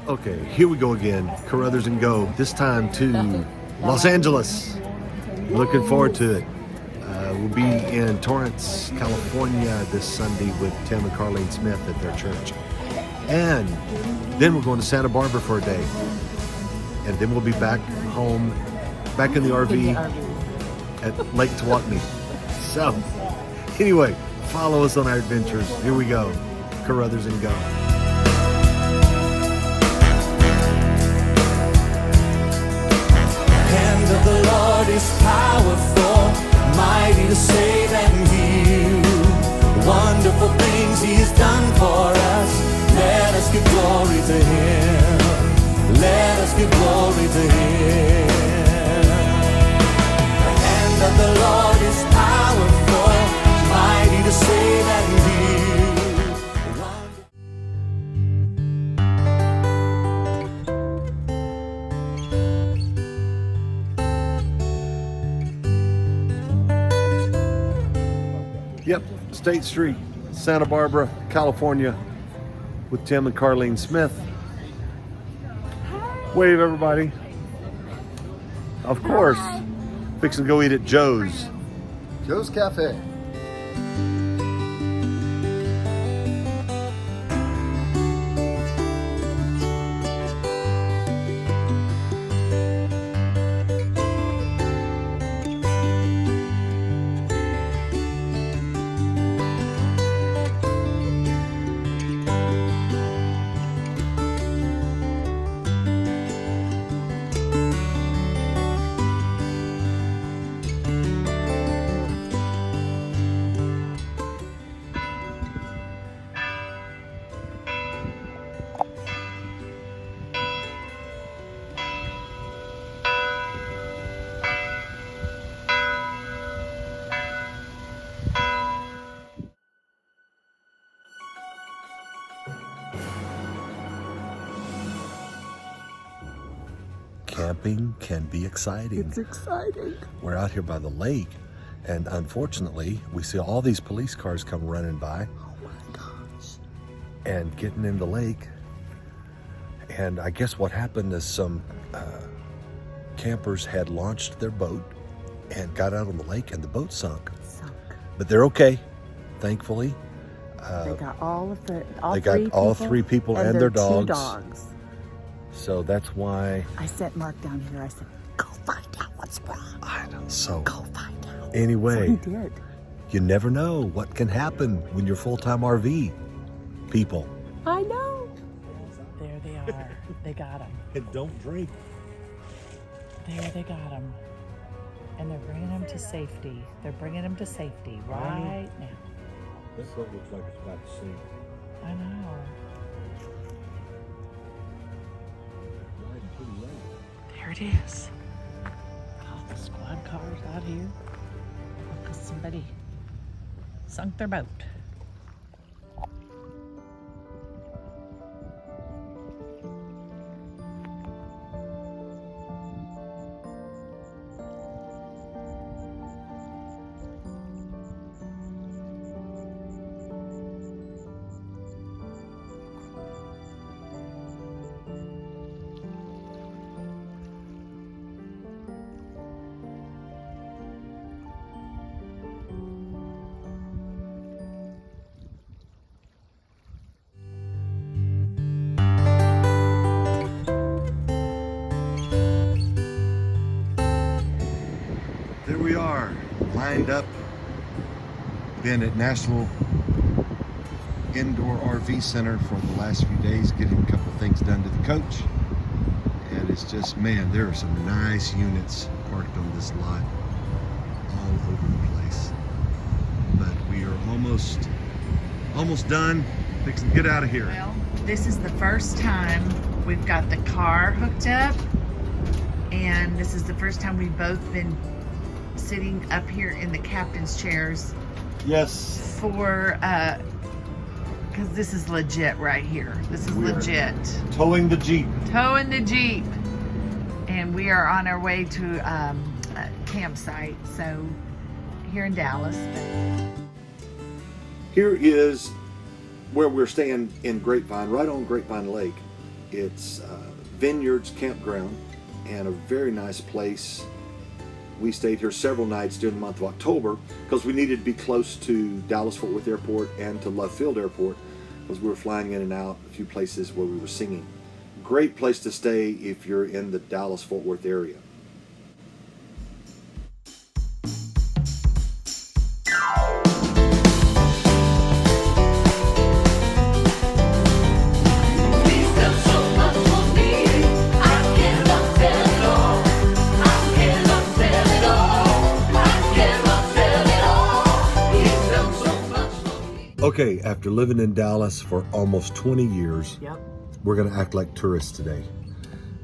Okay, here we go again. Carouthers and go. This time to Los Angeles. Looking forward to it. We'll be in Torrance, California this Sunday with Tim and Carlene Smith at their church. And then we're going to Santa Barbara for a day. And then we'll be back home, back in the RV at Lake Tawakoni. So, anyway, follow us on our adventures. Here we go. Carouthers and go. Of the Lord is powerful, mighty to save and heal. Wonderful things He has done for us. Let us give glory to Him. Let us give glory to Him. The hand of the Lord is powerful, mighty to save and heal. Yep, State Street, Santa Barbara, California, with Tim and Carlene Smith. Wave, everybody. Of course, fixing to go eat at Joe's. Joe's Cafe. Camping can be exciting. It's exciting. We're out here by the lake, and unfortunately, we see all these police cars come running by. Oh my gosh. And getting in the lake. And I guess what happened is some campers had launched their boat and got out on the lake, and the boat sunk. But they're okay, thankfully. They got all three people and their dogs. 2 dogs. So that's why I sent Mark down here. I said, go find out what's wrong. I know. So Go find out. anyway, So he did. you never know what can happen when you're full-time RV people. I know. There they are. They got him. And don't drink. There they got him. And they're bringing him to safety. They're bringing him to safety right now. This boat looks like it's about to sink. I know. There it is. All the squad cars out here. Because somebody sunk their boat. There we are, lined up. Been at National Indoor RV Center for the last few days, getting a couple things done to the coach. And it's just, man, there are some nice units parked on this lot all over the place. But we are almost done, fixing to get out of here. Well, this is the first time we've got the car hooked up. And this is the first time we've both been sitting up here in the captain's chairs Yes. for because this is legit right here. This is We're legit. Towing the Jeep. Towing the Jeep. And we are on our way to a campsite. So here in Dallas. Here is where we're staying in Grapevine, right on Grapevine Lake. It's Vineyards Campground and a very nice place. We stayed here several nights during the month of October because we needed to be close to Dallas-Fort Worth Airport and to Love Field Airport because we were flying in and out a few places where we were singing. Great place to stay if you're in the Dallas-Fort Worth area. Okay, after living in Dallas for almost 20 years, Yep. we're going to act like tourists today.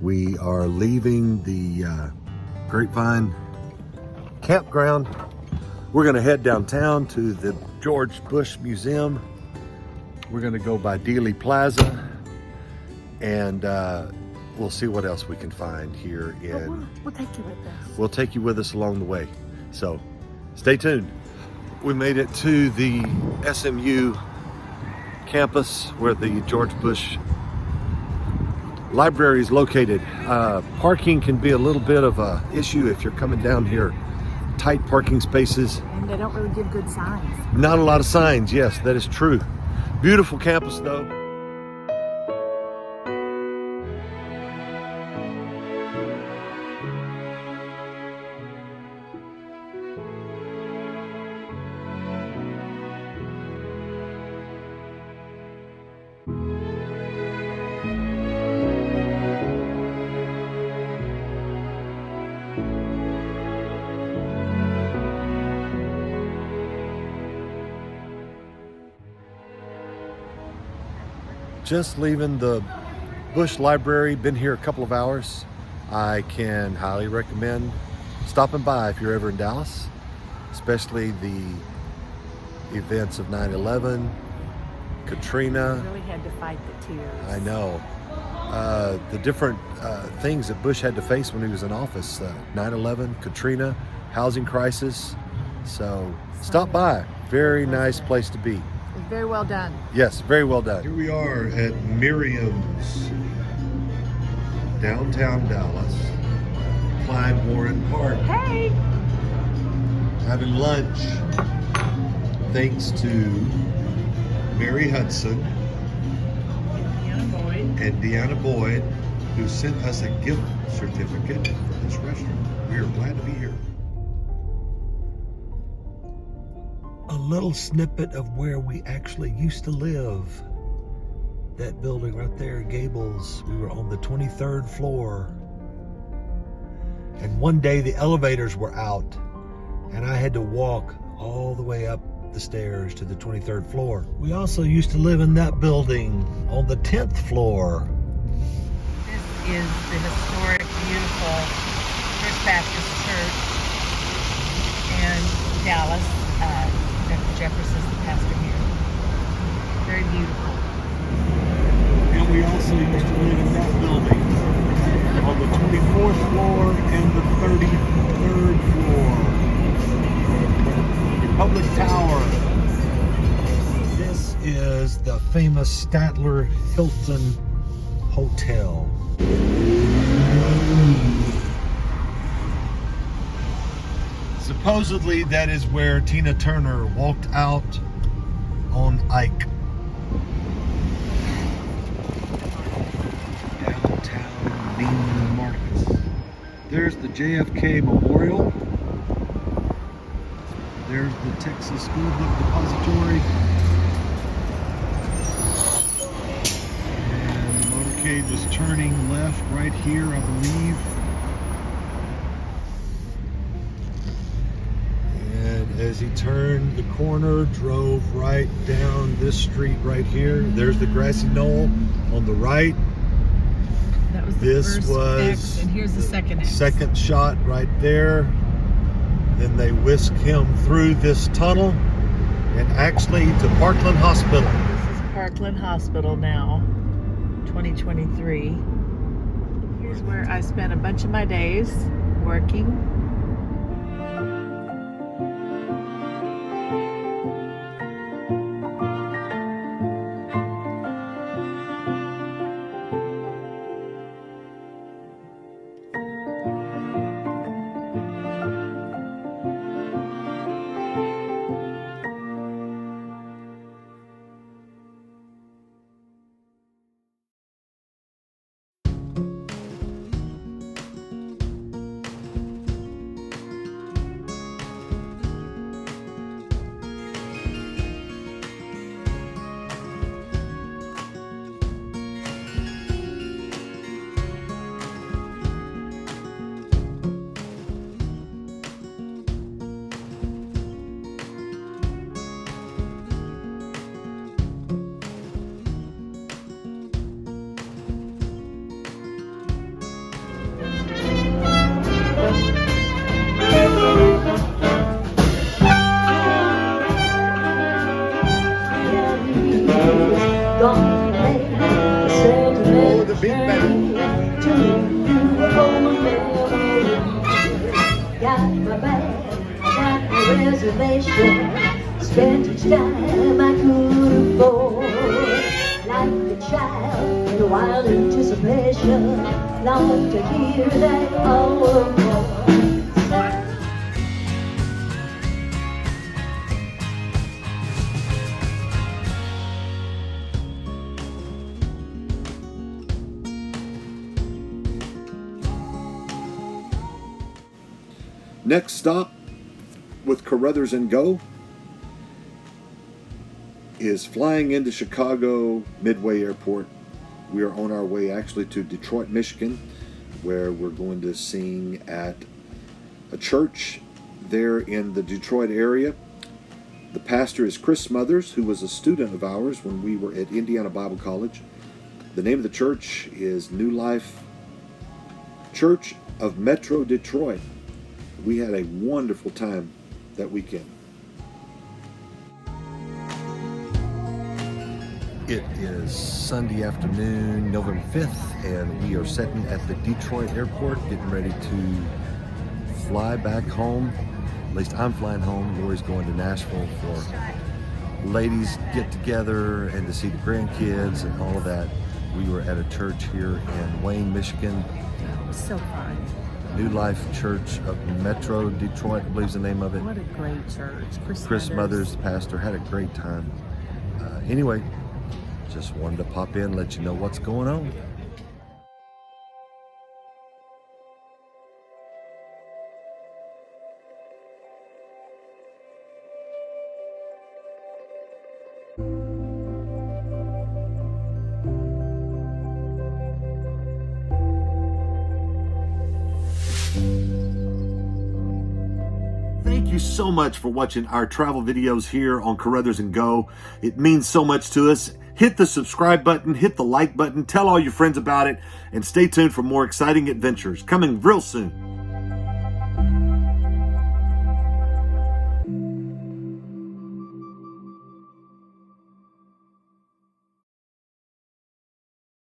We are leaving the Grapevine campground. We're going to head downtown to the George Bush Museum. We're going to go by Dealey Plaza, and we'll see what else we can find here in... We'll take you with us. We'll take you with us along the way. So stay tuned. We made it to the SMU campus where the George Bush Library is located. Parking can be a little bit of a issue if you're coming down here. Tight parking spaces. And they don't really give good signs. Not a lot of signs, yes, that is true. Beautiful campus though. Just leaving the Bush Library, been here a couple of hours. I can highly recommend stopping by if you're ever in Dallas, especially the events of 9/11, Katrina. We really had to fight the tears. I know. The different things that Bush had to face when he was in office, 9/11, Katrina, housing crisis. So stop by, very nice place to be. Very well done. Yes, very well done. Here we are at Miriam's, downtown Dallas, Clyde Warren Park. Hey! Having lunch, thanks to Mary Hudson and Deanna Boyd, who sent us a gift certificate for this restaurant. We are glad to be here. A little snippet of where we actually used to live. That building right there, Gables. We were on the 23rd floor. And one day the elevators were out and I had to walk all the way up the stairs to the 23rd floor. We also used to live in that building on the 10th floor. This is the historic, beautiful First Baptist Church in Dallas. Dr. Jefferson's the pastor here. Very beautiful. And we also used to live in that building on the 24th floor and the 33rd floor. Republic Tower. This is the famous Statler Hilton Hotel. Supposedly that is where Tina Turner walked out on Ike. Downtown Neiman Marcus. There's the JFK Memorial. There's the Texas School Book Depository. And the motorcade was turning left right here, I believe. And as he turned the corner, drove right down this street right here. There's the grassy knoll on the right. That was the This first was X, and here's the second X. Second shot right there. Then they whisked him through this tunnel and actually to Parkland Hospital. This is Parkland Hospital now, 2023. Here's where I spent a bunch of my days working. journey to you for memory. Got my bag, got my reservation. Spent each time I could afford. Like a child in wild anticipation, long to hear that all more. Next stop with Carouthers and Go is flying into Chicago Midway Airport. We are on our way actually to Detroit, Michigan, where we're going to sing at a church there in the Detroit area. The pastor is Chris Smothers, who was a student of ours when we were at Indiana Bible College. The name of the church is New Life Church of Metro Detroit. We had a wonderful time that weekend. It is Sunday afternoon, November 5th, and we are sitting at the Detroit airport getting ready to fly back home. At least I'm flying home. Lori's going to Nashville for ladies get together and to see the grandkids and all of that. We were at a church here in Wayne, Michigan. It was so fun. New Life Church of Metro Detroit, I believe is the name of it. What a great church. Chris Smothers, the pastor, had a great time. Anyway, just wanted to pop in, let you know what's going on. Thank you so much for watching our travel videos here on Carouthers and Go. It means so much to us. Hit the subscribe button, hit the like button, tell all your friends about it, and stay tuned for more exciting adventures coming real soon.